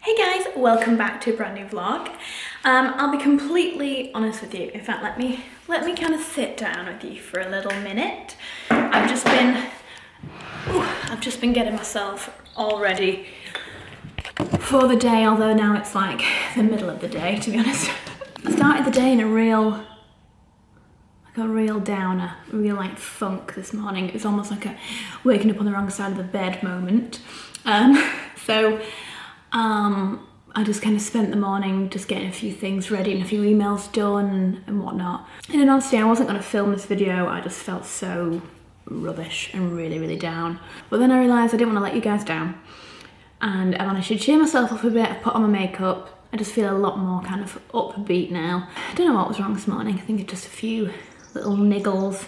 Hey guys, welcome back to a brand new vlog. I'll be completely honest with you. In fact, let me kind of sit down with you for a little minute. I've just been getting myself all ready for the day, although now it's like the middle of the day, to be honest. I started the day in a real downer, a real like funk this morning. It was almost like a waking up on the wrong side of the bed moment. I just kind of spent the morning just getting a few things ready and a few emails done and whatnot. And in honesty, I wasn't going to film this video. I just felt so rubbish and really down. But then I realised I didn't want to let you guys down. And I managed to cheer myself up a bit. I put on my makeup. I just feel a lot more kind of upbeat now. I don't know what was wrong this morning. I think it's just a few little niggles,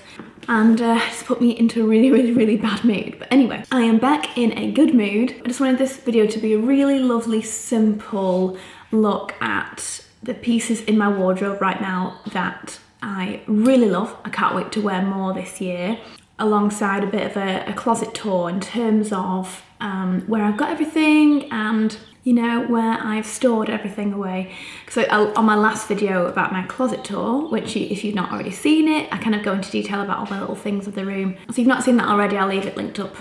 and just put me into a really bad mood. But anyway, I am back in a good mood. I just wanted this video to be a really lovely, simple look at the pieces in my wardrobe right now that I really love. I can't wait to wear more this year, alongside a bit of a closet tour in terms of where I've got everything and you know, where I've stored everything away. So on my last video about my closet tour, which if you've not already seen it, I kind of go into detail about all the little things of the room. So if you've not seen that already, I'll leave it linked up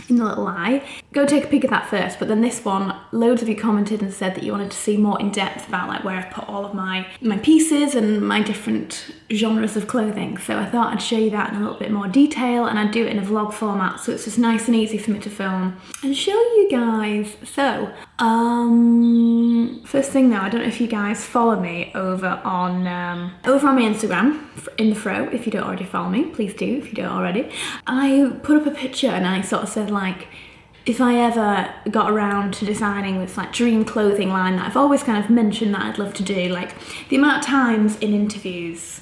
in the little eye. Go take a peek at that first. But then this one, loads of you commented and said that you wanted to see more in depth about like where I've put all of my pieces and my different genres of clothing. So I thought I'd show you that in a little bit more detail, and I'd do it in a vlog format, so it's just nice and easy for me to film and show you guys. So first thing though, I don't know if you guys follow me over on my Instagram, Inthefrow. If you don't already follow me, please do if you don't already. I put up a picture and I sort of said like, if I ever got around to designing this like dream clothing line that I've always kind of mentioned that I'd love to do, like the amount of times in interviews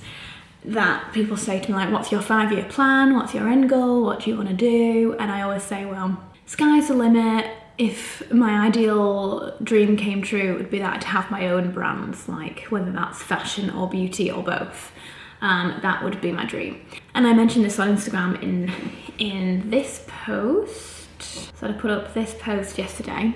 that people say to me like, what's your 5-year plan? What's your end goal? What do you want to do? And I always say, well, sky's the limit. If my ideal dream came true, it would be that I'd have my own brands, like whether that's fashion or beauty or both. That would be my dream. And I mentioned this on Instagram in this post. So I put up this post yesterday.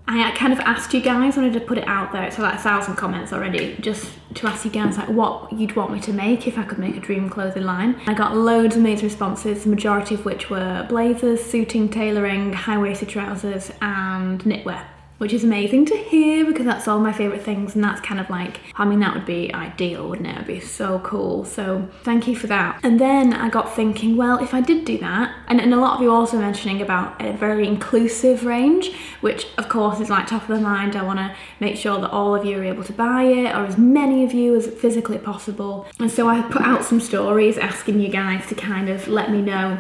I kind of asked you guys, wanted to put it out there, it's like 1,000 comments already, just to ask you guys like what you'd want me to make if I could make a dream clothing line. I got loads of amazing responses, the majority of which were blazers, suiting, tailoring, high-waisted trousers and knitwear, which is amazing to hear because that's all my favourite things, and that's kind of like, I mean, that would be ideal, wouldn't it? It would be so cool. So thank you for that. And then I got thinking, well, if I did do that, and a lot of you also mentioning about a very inclusive range, which of course is like top of the mind. I want to make sure that all of you are able to buy it, or as many of you as physically possible. And so I put out some stories asking you guys to kind of let me know,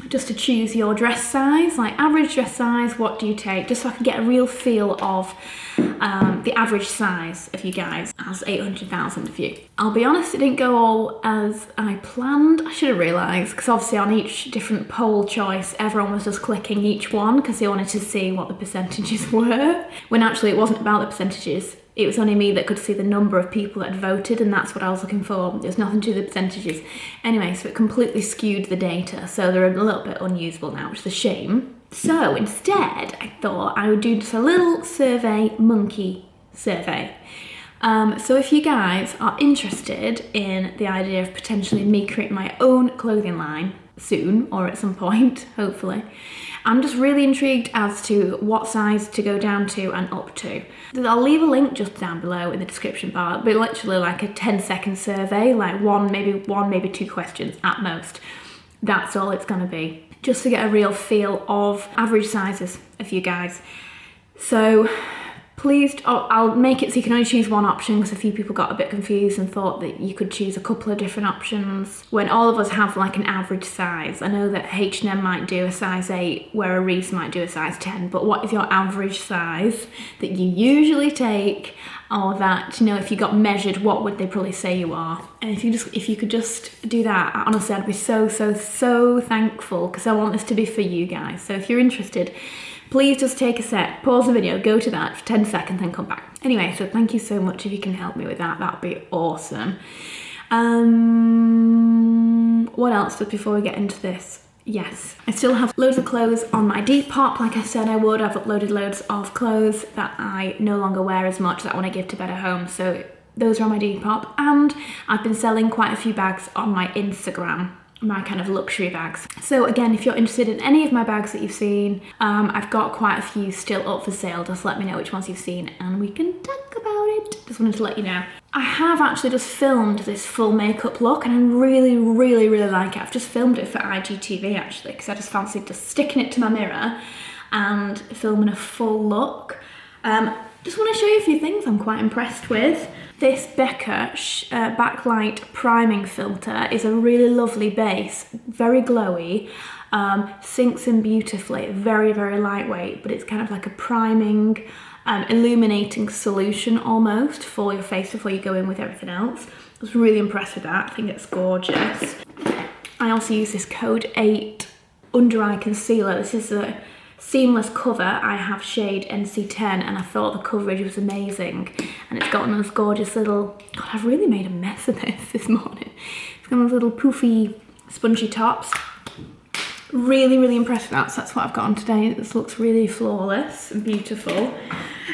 just to choose your dress size, like average dress size, what do you take, just so I can get a real feel of the average size of you guys as 800,000 of you. I'll be honest, it didn't go all as I planned. I should have realised, because obviously on each different poll choice, everyone was just clicking each one because they wanted to see what the percentages were, when actually it wasn't about the percentages. It was only me that could see the number of people that had voted, and that's what I was looking for. There's nothing to the percentages. Anyway, so it completely skewed the data, so they're a little bit unusable now, which is a shame. So instead, I thought I would do just a little monkey survey. So if you guys are interested in the idea of potentially me creating my own clothing line soon, or at some point, hopefully, I'm just really intrigued as to what size to go down to and up to. I'll leave a link just down below in the description bar. It'll be literally like a 10-second survey, like maybe two questions at most. That's all it's gonna be, just to get a real feel of average sizes of you guys. So please, I'll make it so you can only choose one option, because a few people got a bit confused and thought that you could choose a couple of different options when all of us have like an average size. I know that H&M might do a size 8 where a Reese might do a size 10, but what is your average size that you usually take, or that, you know, if you got measured, what would they probably say you are? And if you could just do that, honestly, I'd be so thankful, because I want this to be for you guys. So if you're interested, please just take a sec, pause the video, go to that for 10 seconds, then come back. Anyway, so thank you so much if you can help me with that. That'd be awesome. What else just before we get into this? yes, I still have loads of clothes on my Depop, like I said I would. I've uploaded loads of clothes that I no longer wear as much, that I want to give to better homes, so those are on my Depop. And I've been selling quite a few bags on my Instagram, my kind of luxury bags. So again, if you're interested in any of my bags that you've seen, I've got quite a few still up for sale. Just let me know which ones you've seen and we can talk about it. Just wanted to let you know. I have actually just filmed this full makeup look and I really like it. I've just filmed it for IGTV actually, because I just fancied just sticking it to my mirror and filming a full look. Just want to show you a few things I'm quite impressed with. This Becca backlight priming filter is a really lovely base, very glowy, sinks in beautifully, very lightweight, but it's kind of like a priming, illuminating solution almost for your face before you go in with everything else. I was really impressed with that. I think it's gorgeous. I also use this Code 8 under eye concealer. This is a seamless cover. I have shade NC10 and I thought the coverage was amazing, and it's got those gorgeous little, God, I've really made a mess of this morning. It's got those little poofy spongy tops. Really impressed with that, so that's what I've got on today. This looks really flawless and beautiful.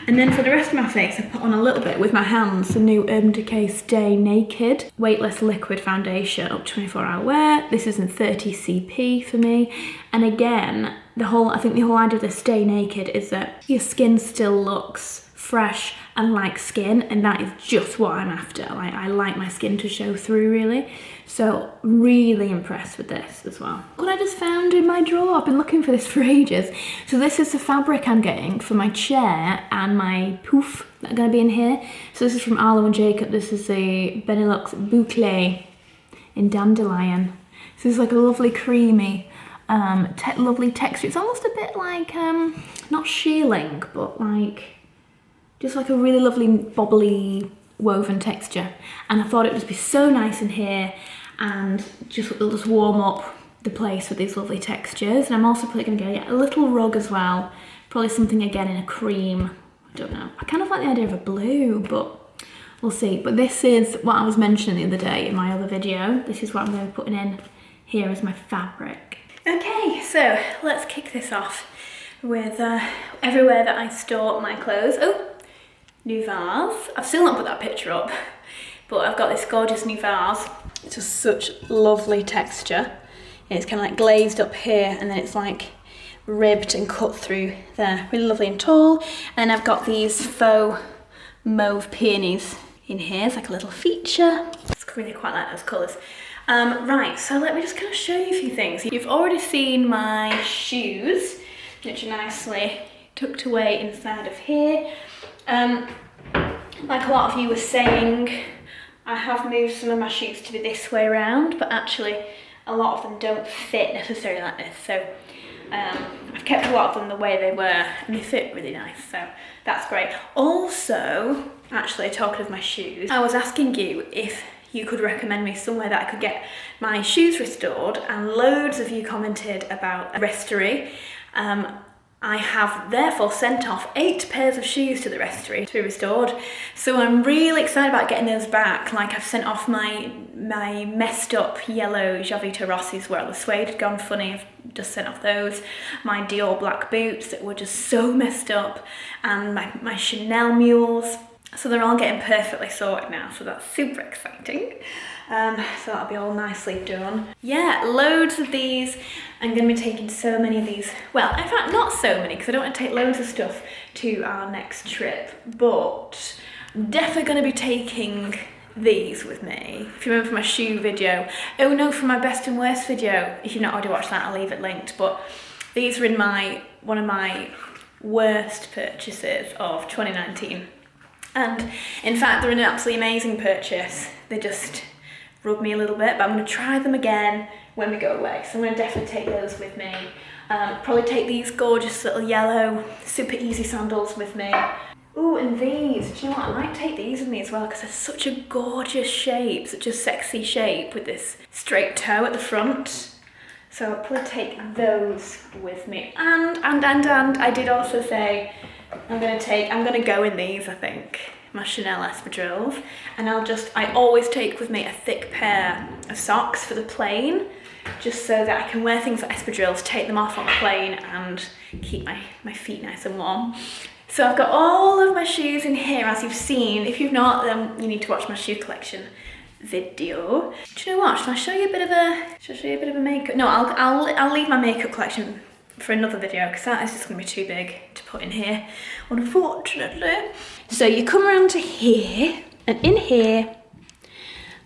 And then for the rest of my face, I put on a little bit with my hands the new Urban Decay Stay Naked Weightless Liquid Foundation up to 24-hour wear. This is in 30CP for me. And again, I think the whole idea of the Stay Naked is that your skin still looks fresh and like skin, and that is just what I'm after. Like, I like my skin to show through, really. So really impressed with this as well. What I just found in my drawer, I've been looking for this for ages. So this is the fabric I'm getting for my chair and my poof that are going to be in here. So this is from Arlo and Jacob. This is a Benelux Boucle in Dandelion. So this is like a lovely creamy, lovely texture. It's almost a bit like, not shearling, but like, just like a really lovely bobbly woven texture. And I thought it would just be so nice in here, and it'll just warm up the place with these lovely textures. And I'm also probably going to get a little rug as well, probably something again in a cream. I don't know, I kind of like the idea of a blue, but we'll see. But this is what I was mentioning the other day in my other video. This is what I'm going to be putting in here as my fabric. Okay, so let's kick this off with everywhere that I store my clothes. Oh, new vase. I've still not put that picture up, but I've got this gorgeous new vase. It's just such lovely texture. It's kind of like glazed up here, and then it's like ribbed and cut through there. Really lovely and tall. And I've got these faux mauve peonies in here. It's like a little feature. It's really quite like those colours. Right, so let me just kind of show you a few things. You've already seen my shoes, which are nicely tucked away inside of here. Like a lot of you were saying, I have moved some of my shoes to be this way around, but actually a lot of them don't fit necessarily like this. So I've kept a lot of them the way they were, and they fit really nice, so that's great. Also, actually, talking of my shoes, I was asking you if you could recommend me somewhere that I could get my shoes restored, and loads of you commented about a restory. I have therefore sent off 8 pairs of shoes to the restory to be restored. So I'm really excited about getting those back. Like, I've sent off my messed up yellow Jovita Rossis where the suede had gone funny. I've just sent off those. My Dior black boots that were just so messed up, and my Chanel mules. So they're all getting perfectly sorted now, so that's super exciting. So that'll be all nicely done. Yeah, loads of these. I'm going to be taking so many of these. Well, in fact, not so many, because I don't want to take loads of stuff to our next trip, but I'm definitely going to be taking these with me. If you remember from my shoe video. Oh no, from my best and worst video. If you've not already watched that, I'll leave it linked. But these are in one of my worst purchases of 2019. And in fact, they're an absolutely amazing purchase. They just rub me a little bit, but I'm going to try them again when we go away. So I'm going to definitely take those with me. Probably take these gorgeous little yellow, super easy sandals with me. Ooh, and these, do you know what? I might take these with me as well, because they're such a gorgeous shape, such a sexy shape with this straight toe at the front. So I'll probably take those with me. And I did also say I'm gonna go in these, I think. Chanel espadrilles, and I always take with me a thick pair of socks for the plane, just so that I can wear things like espadrilles, take them off on the plane and keep my feet nice and warm. So I've got all of my shoes in here, as you've seen. If you've not, then you need to watch my shoe collection video. Do you know what? Should I show you a bit of a makeup? No, I'll leave my makeup collection for another video, because that is just gonna be too big to put in here, unfortunately. So you come around to here, and in here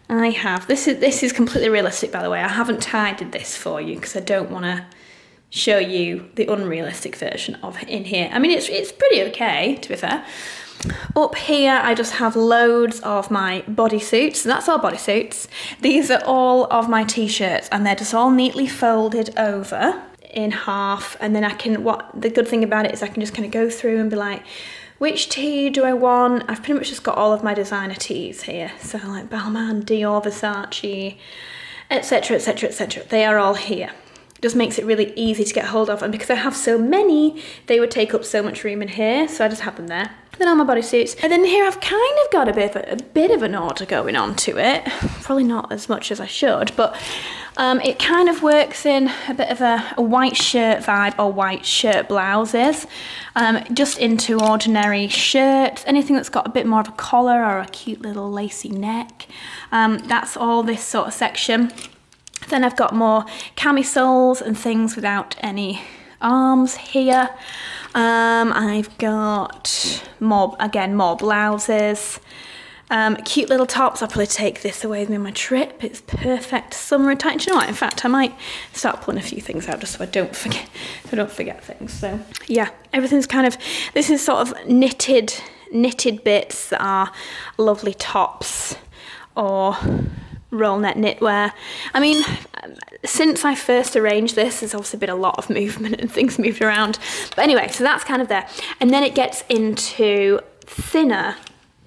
I have, this is completely realistic, by the way. I haven't tidied this for you because I don't want to show you the unrealistic version of in here. I mean, it's pretty okay, to be fair. Up here, I just have loads of my bodysuits. So that's all bodysuits. These are all of my t-shirts, and they're just all neatly folded over in half. And then the good thing about it is I can just kind of go through and be like, which tee do I want? I've pretty much just got all of my designer tees here. So like Balmain, Dior, Versace, etc, etc, etc. They are all here. It just makes it really easy to get hold of, and because I have so many, they would take up so much room in here, so I just have them there. Then all my bodysuits, and then here I've kind of got a bit of an order going on to it. Probably not as much as I should, but it kind of works in a bit of a white shirt vibe, or white shirt blouses, just into ordinary shirts, anything that's got a bit more of a collar or a cute little lacy neck. That's all this sort of section. Then I've got more camisoles and things without any arms here. I've got more blouses, cute little tops. I'll probably take this away with me on my trip. It's perfect summer attire. Do you know what? In fact, I might start pulling a few things out just so I don't forget things. So yeah, everything's kind of, this is sort of knitted bits that are lovely tops or roll net knitwear. I mean, since I first arranged this, there's obviously been a lot of movement and things moved around. But anyway, so that's kind of there. And then it gets into thinner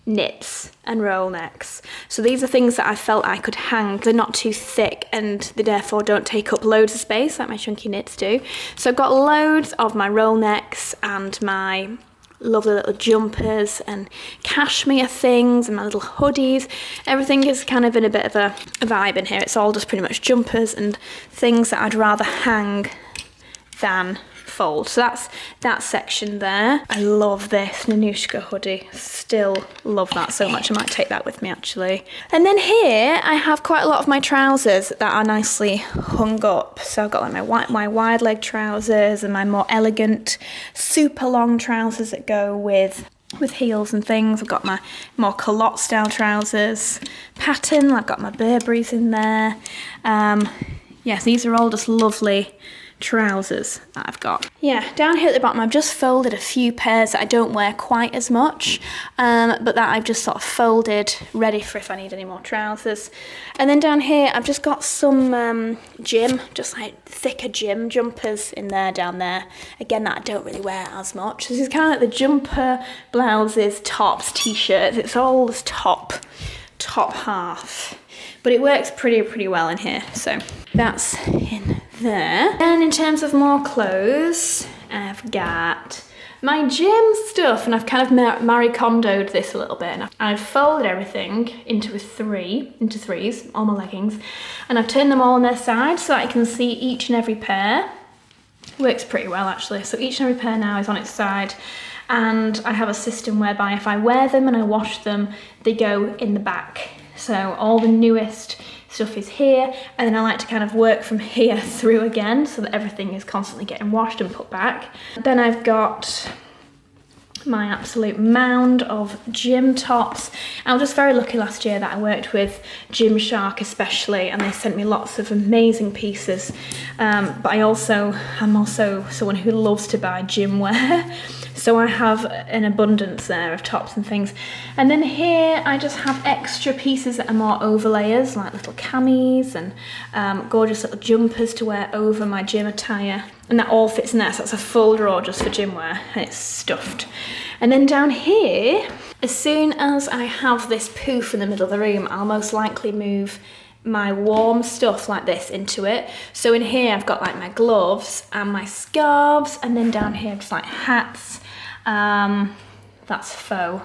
knits and roll necks. So these are things that I felt I could hang. They're not too thick and they therefore don't take up loads of space like my chunky knits do. So I've got loads of my roll necks and my lovely little jumpers and cashmere things and my little hoodies. Everything is kind of in a bit of a vibe in here. It's all just pretty much jumpers and things that I'd rather hang than fold. So that's that section there. I love this Nanushka hoodie. Still love that so much. I might take that with me actually. And then here I have quite a lot of my trousers that are nicely hung up. So I've got like my wide leg trousers and my more elegant super long trousers that go with heels and things. I've got my more culotte style trousers pattern. I've got my Burberrys in there. Yes, these are all just lovely trousers that I've got. Yeah, down here at the bottom I've just folded a few pairs that I don't wear quite as much, but that I've just sort of folded ready for if I need any more trousers. And then down here I've just got some just like thicker gym jumpers in there, down there. Again, that I don't really wear as much. This is kind of like the jumper, blouses, tops, t-shirts. It's all this top half. But it works pretty well in here, so that's in there. And in terms of more clothes, I've got my gym stuff, and I've kind of Marie Kondo'd this a little bit, and I've folded everything into threes, all my leggings, and I've turned them all on their side so that I can see each and every pair. Works pretty well actually, so each and every pair now is on its side. And I have a system whereby if I wear them and I wash them, they go in the back. So all the newest stuff is here, and then I like to kind of work from here through again so that everything is constantly getting washed and put back. Then I've got my absolute mound of gym tops. I was just very lucky last year that I worked with Gymshark especially, and they sent me lots of amazing pieces. But I'm also someone who loves to buy gym wear. So I have an abundance there of tops and things. And then here I just have extra pieces that are more overlayers, like little camis and gorgeous little jumpers to wear over my gym attire. And that all fits in there, so that's a full drawer just for gym wear, and it's stuffed. And then down here, as soon as I have this poof in the middle of the room, I'll most likely move my warm stuff like this into it. So in here I've got like my gloves and my scarves, and then down here just like hats. That's faux,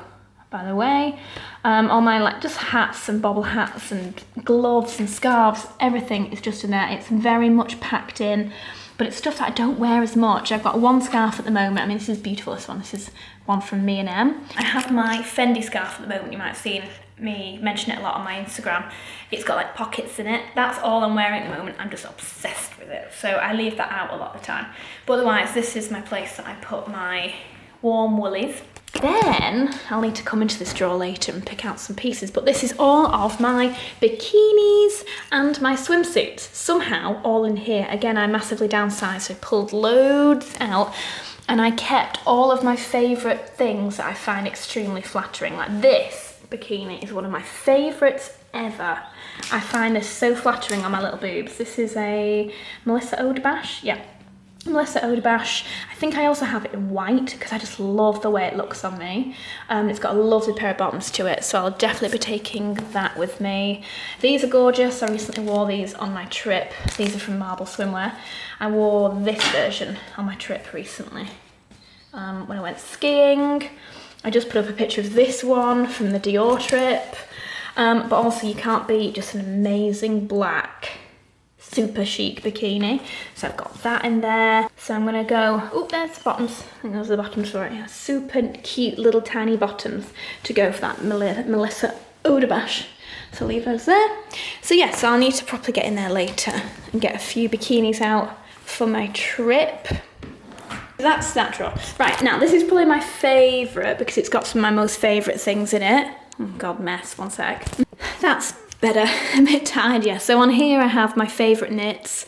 by the way. All my like just hats and bobble hats and gloves and scarves, everything is just in there. It's very much packed in, but it's stuff that I don't wear as much. I've got one scarf at the moment. I mean, this is beautiful, this one. This is one from me and Em. I have my Fendi scarf at the moment. You might have seen me mention it a lot on my Instagram. It's got like pockets in it. That's all I'm wearing at the moment. I'm just obsessed with it. So I leave that out a lot of the time. But otherwise, this is my place that I put my warm woolies. Then I'll need to come into this drawer later and pick out some pieces, but this is all of my bikinis and my swimsuits, somehow all in here. Again, I massively downsized, so I pulled loads out, and I kept all of my favourite things that I find extremely flattering. Like this bikini is one of my favourites ever. I find this so flattering on my little boobs. This is a Melissa Odebash, yeah. Melissa Odebash. I think I also have it in white because I just love the way it looks on me. It's got a lovely pair of bottoms to it, so I'll definitely be taking that with me. These are gorgeous. I recently wore these on my trip. These are from Marble Swimwear. I wore this version on my trip recently when I went skiing. I just put up a picture of this one from the Dior trip. But also you can't beat just an amazing black super chic bikini, so I've got that in there. So I'm gonna go, oh, there's the bottoms. I think those are the bottoms for it. Yeah, super cute little tiny bottoms to go for that Melissa Odebash. So leave those there. So yeah, so I'll need to properly get in there later and get a few bikinis out for my trip. That's that drawer. Right, now this is probably my favourite because it's got some of my most favourite things in it. Oh God, mess, one sec. That's better, a bit tidier. So on here I have my favourite knits,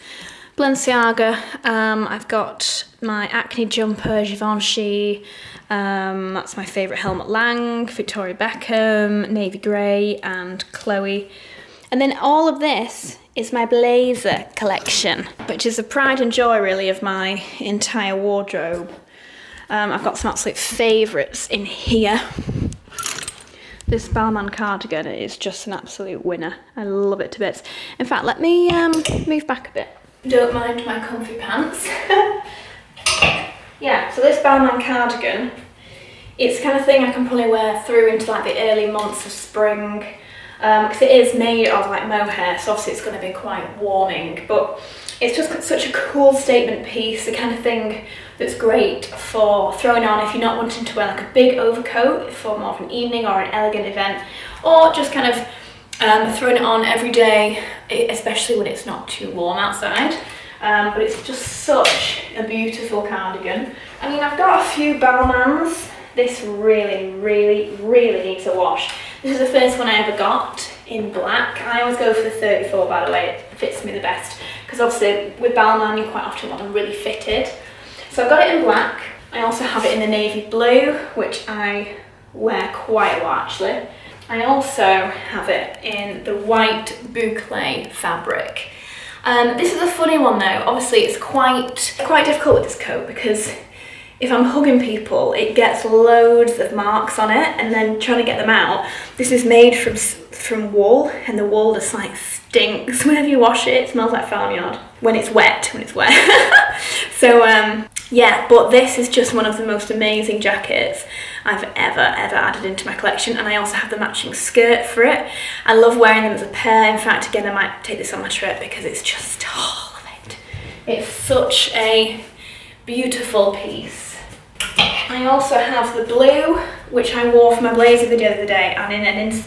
Balenciaga. I've got my Acne jumper, Givenchy. That's my favourite Helmut Lang, Victoria Beckham, navy grey, and Chloe. And then all of this is my blazer collection, which is a pride and joy really of my entire wardrobe. I've got some absolute favourites in here. This Belmont Cardigan is just an absolute winner. I love it to bits. In fact, let me move back a bit. Don't mind my comfy pants. Yeah, so this Belmont Cardigan, it's the kind of thing I can probably wear through into like the early months of spring. Because it is made of like mohair, so obviously it's going to be quite warming, but it's just such a cool statement piece, the kind of thing that's great for throwing on if you're not wanting to wear like a big overcoat for more of an evening or an elegant event, or just kind of throwing it on every day, especially when it's not too warm outside. But it's just such a beautiful cardigan. I mean, I've got a few Balmains. This really, really, really needs a wash. This is the first one I ever got in black. I always go for the 34, by the way, it fits me the best. Because obviously with Balmain you quite often want them really fitted. So I've got it in black. I also have it in the navy blue, which I wear quite a lot actually. I also have it in the white boucle fabric. This is a funny one though. Obviously it's quite difficult with this coat because if I'm hugging people, it gets loads of marks on it, and then trying to get them out. This is made from wool, and the wool just like stinks. Whenever you wash it, it smells like farmyard. When it's wet. So yeah, but this is just one of the most amazing jackets I've ever added into my collection, and I also have the matching skirt for it. I love wearing them as a pair. In fact, again, I might take this on my trip because it's just all of it. It's such a beautiful piece. I also have the blue, which I wore for my blazer video the other day, and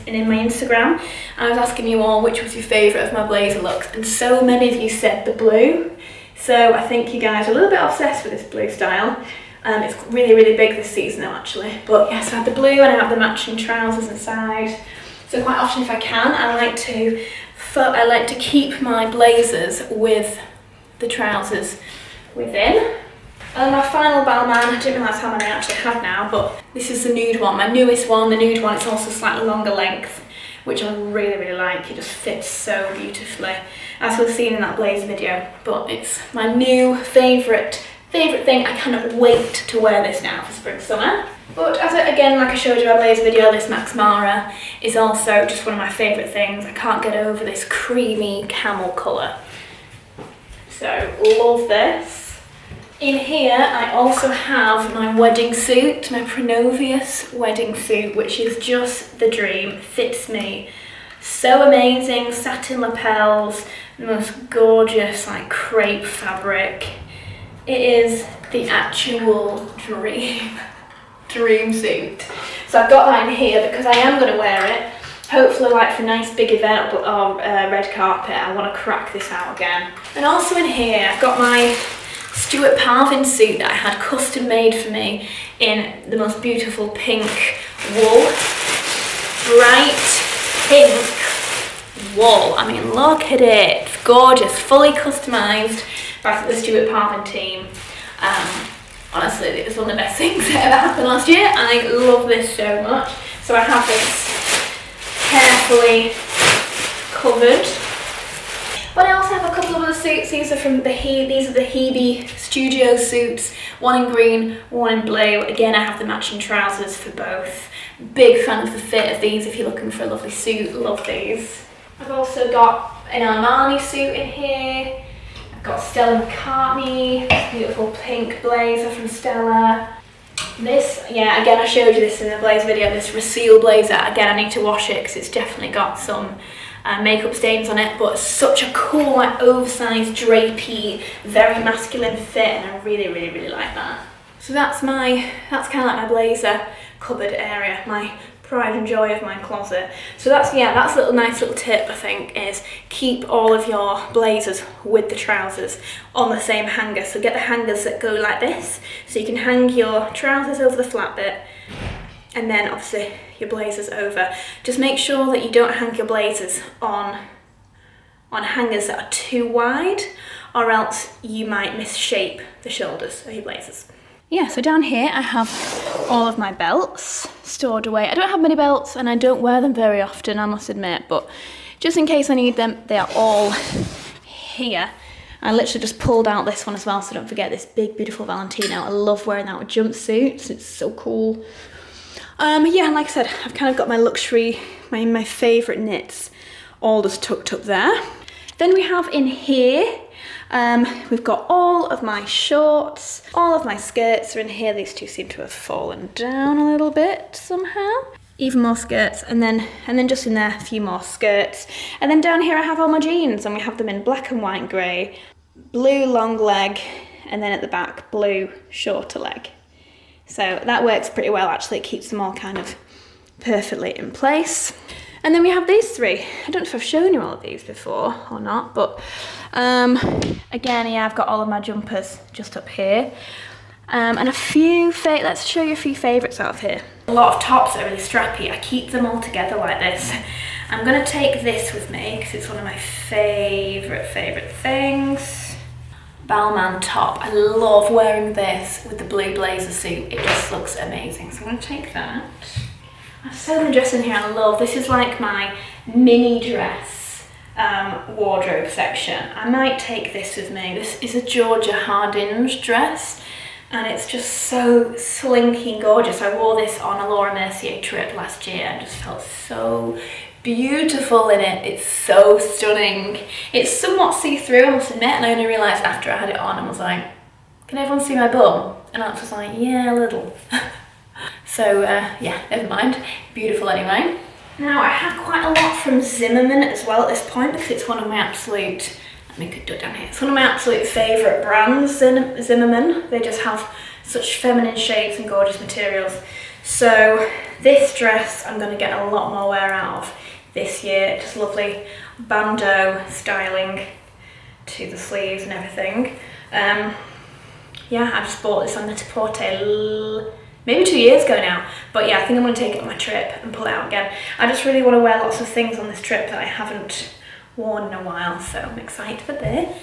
in my Instagram. I was asking you all which was your favourite of my blazer looks, and so many of you said the blue. So I think you guys are a little bit obsessed with this blue style. It's really, really big this season though actually. But yes, I have the blue and I have the matching trousers inside. So quite often if I can, I like to keep my blazers with the trousers within. And my final Balmain, I didn't realise how many I actually have now, but this is the nude one, my newest one, the nude one. It's also slightly longer length, which I really, really like. It just fits so beautifully, as we've seen in that blazer video. But it's my new favourite thing. I cannot wait to wear this now for spring, summer. But again, like I showed you in my blazer video, this Max Mara is also just one of my favourite things. I can't get over this creamy camel colour. So love this. In here, I also have my wedding suit, my Pronovius wedding suit, which is just the dream. Fits me so amazing. Satin lapels, the most gorgeous like crepe fabric. It is the actual dream suit. So I've got that in here because I am going to wear it. Hopefully like for a nice big event or red carpet, I want to crack this out again. And also in here, I've got my Stuart Parvin suit that I had custom made for me in the most beautiful pink wool. Bright pink wool. I mean, look at it. It's gorgeous. Fully customised by the Stuart Parvin team. Honestly, it was one of the best things that ever happened last year. I love this so much. So I have this carefully covered. But I also have a couple of other suits. These are from the Hebe Studio suits. One in green, one in blue. Again, I have the matching trousers for both. Big fan of the fit of these if you're looking for a lovely suit. Love these. I've also got an Armani suit in here. I've got Stella McCartney, beautiful pink blazer from Stella. This, yeah, again I showed you this in the blazer video, this Reseal blazer. Again, I need to wash it because it's definitely got some makeup stains on it, but such a cool, like oversized drapey, very masculine fit, and I really like that. So that's kind of like my blazer cupboard area, my pride and joy of my closet. So that's a nice little tip, I think, is keep all of your blazers with the trousers on the same hanger. So get the hangers that go like this, so you can hang your trousers over the flat bit, and then obviously your blazers over. Just make sure that you don't hang your blazers on hangers that are too wide, or else you might misshape the shoulders of your blazers. Yeah, so down here I have all of my belts stored away. I don't have many belts and I don't wear them very often, I must admit, but just in case I need them, they are all here. I literally just pulled out this one as well, so don't forget this big, beautiful Valentino. I love wearing that with jumpsuits, it's so cool. Yeah, like I said, I've kind of got my luxury, my favourite knits all just tucked up there. Then we have in here, we've got all of my shorts, all of my skirts are in here. These two seem to have fallen down a little bit somehow. Even more skirts, and then just in there, a few more skirts. And then down here I have all my jeans, and we have them in black and white grey, blue long leg, and then at the back, blue shorter leg. So that works pretty well actually, it keeps them all kind of perfectly in place. And then we have these three. I don't know if I've shown you all of these before or not, but again, yeah, I've got all of my jumpers just up here. And a few, let's show you a few favourites out of here. A lot of tops that are really strappy. I keep them all together like this. I'm gonna take this with me because it's one of my favourite things. Balmain top. I love wearing this with the blue blazer suit. It just looks amazing. So I'm gonna take that. I have so many dresses in here I love. This is like my mini dress wardrobe section. I might take this with me. This is a Georgia Hardinge dress and it's just so slinky and gorgeous. I wore this on a Laura Mercier trip last year and just felt so beautiful in it. It's so stunning. It's somewhat see-through, I must admit, and I only realised after I had it on and was like, can everyone see my bum? And I was just like, yeah, a little. So yeah, never mind. Beautiful anyway. Now I have quite a lot from Zimmermann as well at this point because it's one of my absolute, let me do it down here. It's one of my absolute favourite brands, Zimmermann. They just have such feminine shapes and gorgeous materials. So this dress I'm going to get a lot more wear out of this year. Just lovely bandeau styling to the sleeves and everything. Yeah, I just bought this on Net-a-Porter maybe 2 years ago now, but yeah, I think I'm going to take it on my trip and pull it out again. I just really want to wear lots of things on this trip that I haven't worn in a while, so I'm excited for this.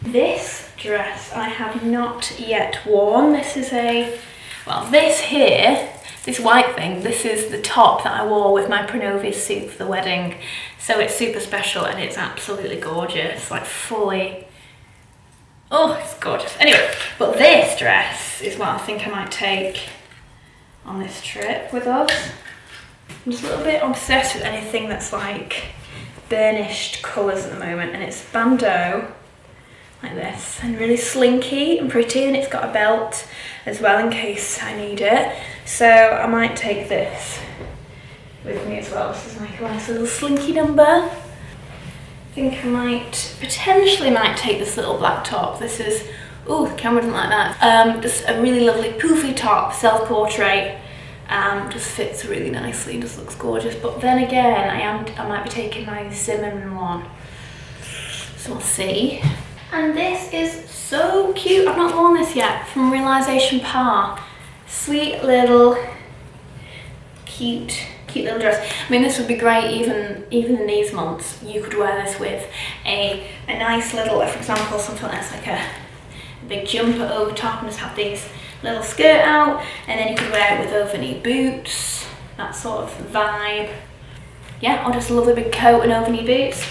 This dress I have not yet worn. This is this here, this white thing, this is the top that I wore with my Pronovius suit for the wedding, so it's super special and it's absolutely gorgeous, like fully, oh, it's gorgeous. Anyway, but this dress is what I think I might take on this trip with us. I'm just a little bit obsessed with anything that's like burnished colours at the moment, and it's bandeau like this, and really slinky and pretty, and it's got a belt as well in case I need it. So I might take this with me as well. This is like a nice little slinky number. I think I potentially might take this little black top. This is, oh, the camera doesn't like that. Just a really lovely poofy top, self-portrait. Just fits really nicely, just looks gorgeous. But then again, I might be taking my Zimmermann one. So we'll see. And this is so cute. I've not worn this yet, from Realisation Par. Sweet little, cute little dress. I mean, this would be great even in these months. You could wear this with a nice little, for example, something that's like a big jumper over top, and just have these little skirt out, and then you could wear it with over-knee boots, that sort of vibe. Yeah, or just a lovely big coat and over-knee boots.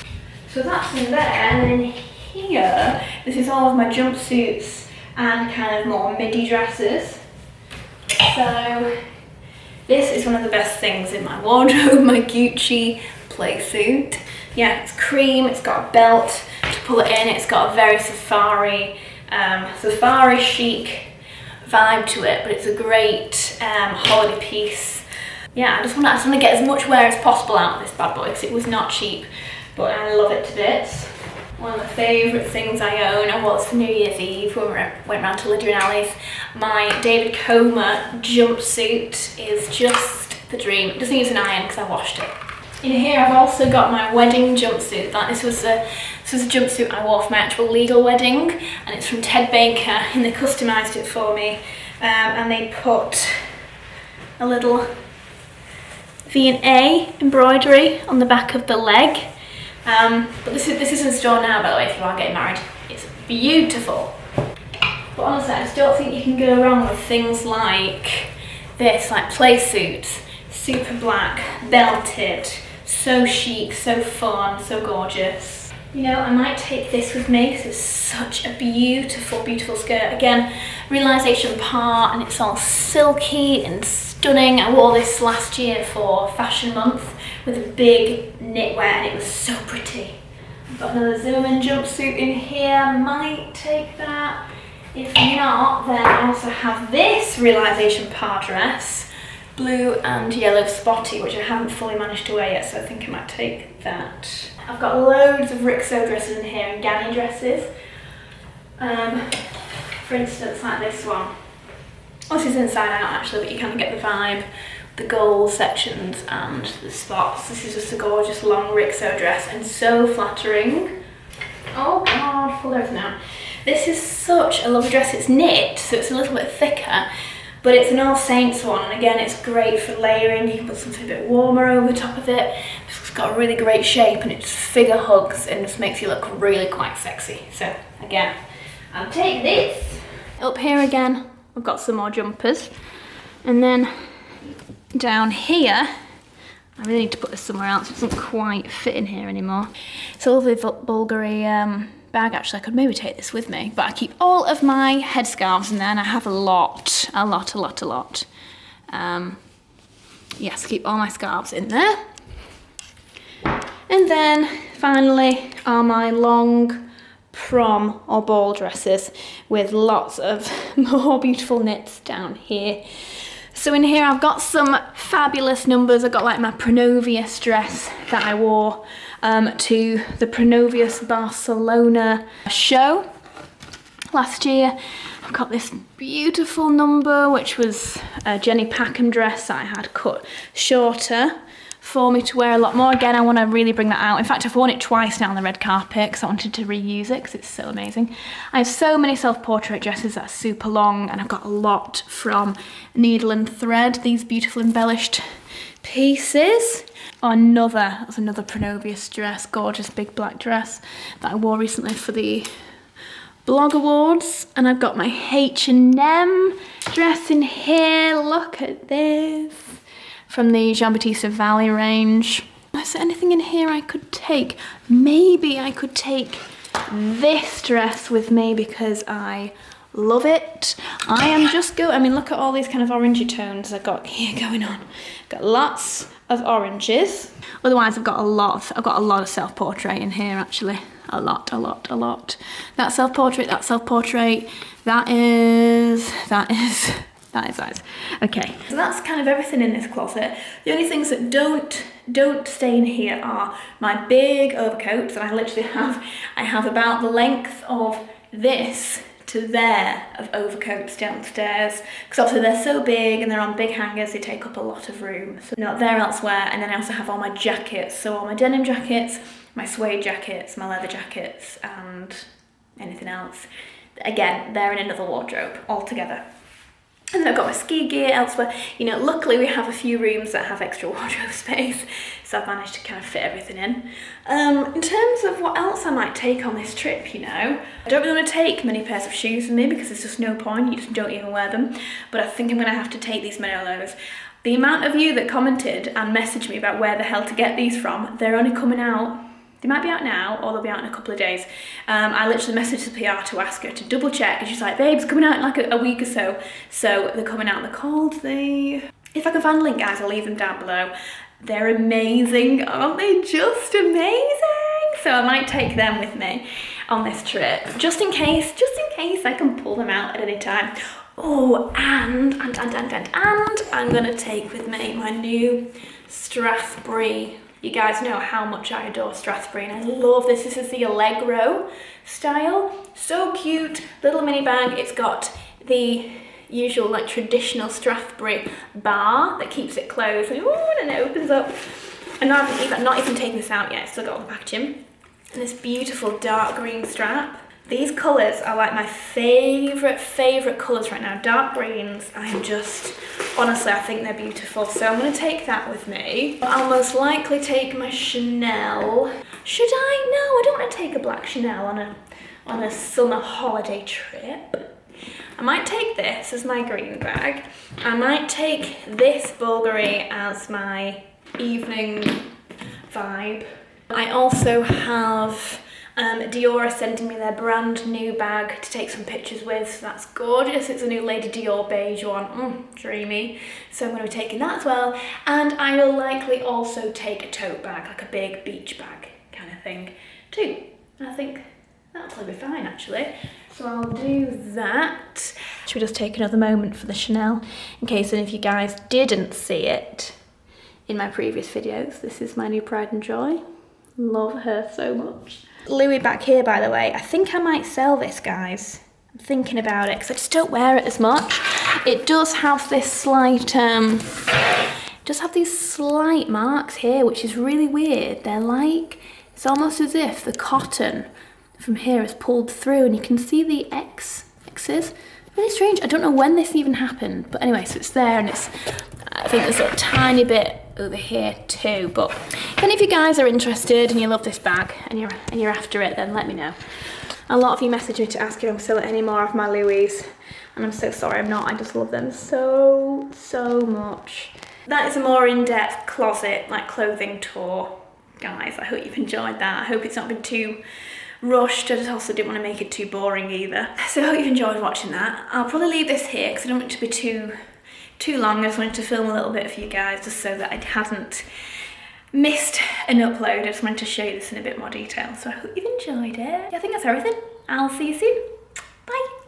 So that's in there, and then here, this is all of my jumpsuits and kind of more midi dresses. So this is one of the best things in my wardrobe, my Gucci play suit. Yeah, it's cream, it's got a belt to pull it in, it's got a very safari chic vibe to it, but it's a great holiday piece. Yeah, I just want to get as much wear as possible out of this bad boy, because it was not cheap, but I love it to bits. One of my favourite things I own, and was for New Year's Eve when we went round to Lydia and Ali's, my David Comer jumpsuit is just the dream. It doesn't use an iron because I washed it. In here I've also got my wedding jumpsuit. This was a jumpsuit I wore for my actual legal wedding, and it's from Ted Baker, and they customised it for me, and they put a little V&A embroidery on the back of the leg. But this is in store now, by the way, if you are getting married. It's beautiful. But honestly, I just don't think you can go wrong with things like this, like play suits, super black, belted, so chic, so fun, so gorgeous. You know, I might take this with me because it's such a beautiful, beautiful skirt. Again, Realisation Par, and it's all silky and stunning. I wore this last year for Fashion Month with a big knitwear, and it was so pretty. I've got another Zimmermann jumpsuit in here, might take that. If not, then I also have this Realisation Par dress, blue and yellow spotty, which I haven't fully managed to wear yet, so I think I might take that. I've got loads of Rixo dresses in here, and Ganni dresses. For instance, like this one. This is inside out actually, but you kind of get the vibe. The gold sections and the spots. This is just a gorgeous long Rixo dress, and so flattering. Oh god, pull everything out. This is such a lovely dress. It's knit, so it's a little bit thicker, but it's an All Saints one, and again, it's great for layering. You can put something a bit warmer over the top of it. It's got a really great shape, and it just figure hugs and just makes you look really quite sexy. So again, I'll take this. Up here again, I've got some more jumpers, and then down here, I really need to put this somewhere else. It doesn't quite fit in here anymore. It's a lovely Bulgari bag actually. I could maybe take this with me, but I keep all of my headscarves in there, and I have a lot. Yes, keep all my scarves in there. And then finally are my long prom or ball dresses with lots of more beautiful knits down here. So in here I've got some fabulous numbers. I've got like my Pronovius dress that I wore to the Pronovius Barcelona show last year. I've got this beautiful number, which was a Jenny Packham dress that I had cut shorter for me to wear a lot more. Again, I want to really bring that out. In fact, I've worn it twice now on the red carpet because I wanted to reuse it because it's so amazing. I have so many self-portrait dresses that are super long, and I've got a lot from Needle and Thread, these beautiful embellished pieces. That's another Pronovius dress, gorgeous big black dress that I wore recently for the Blog Awards. And I've got my H&M dress in here. Look at this. From the Jean-Baptiste Valley range. Is there anything in here I could take? Maybe I could take this dress with me because I love it. Look at all these kind of orangey tones I've got here going on. Got lots of oranges. Otherwise, I've got a lot of self-portrait in here actually. a lot. That self-portrait, that is. Okay, so that's kind of everything in this closet. The only things that don't stay in here are my big overcoats, and I literally have about the length of this to there of overcoats downstairs, because obviously they're so big and they're on big hangers, they take up a lot of room. So they're not there elsewhere. And then I also have all my jackets, so all my denim jackets, my suede jackets, my leather jackets, and anything else. Again, they're in another wardrobe altogether. And then I've got my ski gear elsewhere. You know, luckily we have a few rooms that have extra wardrobe space, so I've managed to kind of fit everything in. In terms of what else I might take on this trip, you know, I don't really want to take many pairs of shoes with me because there's just no point, you just don't even wear them. But I think I'm going to have to take these Manolos. The amount of you that commented and messaged me about where the hell to get these from, they're only coming out. They might be out now, or they'll be out in a couple of days. I literally messaged the PR to ask her to double check, and she's like, babe, it's coming out in like a week or so. So they're coming out, they're called if I can find a link, guys, I'll leave them down below. They're amazing, aren't they? Just amazing. So I might take them with me on this trip, just in case I can pull them out at any time. Oh, and I'm gonna take with me my new Strathbury. You guys know how much I adore Strathbury, and I love this. This is the Allegro style. So cute, little mini bag. It's got the usual like traditional Strathbury bar that keeps it closed, and it opens up. And I'm not even taking this out yet. Still got all the packaging. And this beautiful dark green strap. These colours are like my favourite colours right now. Dark greens, honestly, I think they're beautiful. So I'm going to take that with me. I'll most likely take my Chanel. Should I? No, I don't want to take a black Chanel on a summer holiday trip. I might take this as my green bag. I might take this Bulgari as my evening vibe. I also have Dior is sending me their brand new bag to take some pictures with, so that's gorgeous. It's a new Lady Dior beige one, dreamy. So I'm going to be taking that as well. And I will likely also take a tote bag, like a big beach bag kind of thing too. And I think that'll probably be fine actually. So I'll do that. Should we just take another moment for the Chanel, in case any of you guys didn't see it in my previous videos. This is my new pride and joy. Love her so much. Louis back here, by the way. I think I might sell this, guys. I'm thinking about it because I just don't wear it as much. It does have this slight, these slight marks here, which is really weird. They're like, it's almost as if the cotton from here is pulled through, and you can see the X's. Really strange. I don't know when this even happened, but anyway, so it's there, and I think there's a tiny bit over here too. But if any of you guys are interested and you love this bag and you're after it, then let me know. A lot of you messaged me to ask if I'm selling any more of my Louis, and I'm so sorry I'm not. I just love them so much. That is a more in-depth closet, like clothing tour, guys. I hope you've enjoyed that. I hope it's not been too rushed. I just also didn't want to make it too boring either. So I hope you've enjoyed watching that. I'll probably leave this here because I don't want it to be too long. I just wanted to film a little bit for you guys just so that I hadn't missed an upload. I just wanted to show you this in a bit more detail. So I hope you've enjoyed it. Yeah, I think that's everything. I'll see you soon. Bye.